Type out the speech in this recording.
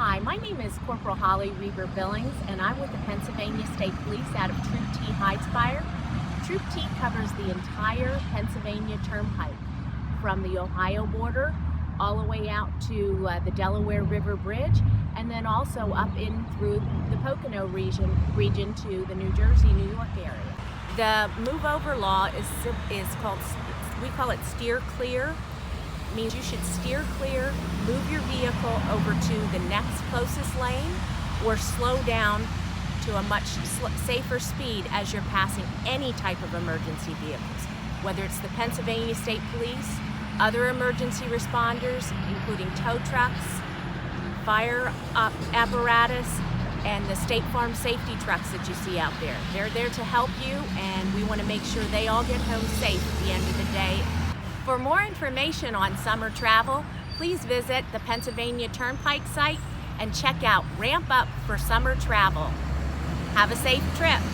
Hi, my name is Corporal Holly Reber Billings, and I'm with the Pennsylvania State Police out of Troop T Hidespire. Troop T covers the entire Pennsylvania Turnpike from the Ohio border all the way out to the Delaware River Bridge, and then also up in through the Pocono region to the New Jersey, New York area. The move over law is called, we call it steer clear. Means you should steer clear, move your vehicle over to the next closest lane, or slow down to a much safer speed as you're passing any type of emergency vehicles, whether it's the Pennsylvania State Police, other emergency responders, including tow trucks, fire apparatus, and the State Farm safety trucks that you see out there. They're there to help you, and we want to make sure they all get home safe at the end of the day. For more information on summer travel, please visit the Pennsylvania Turnpike site and check out Ramp Up for Summer Travel. Have a safe trip.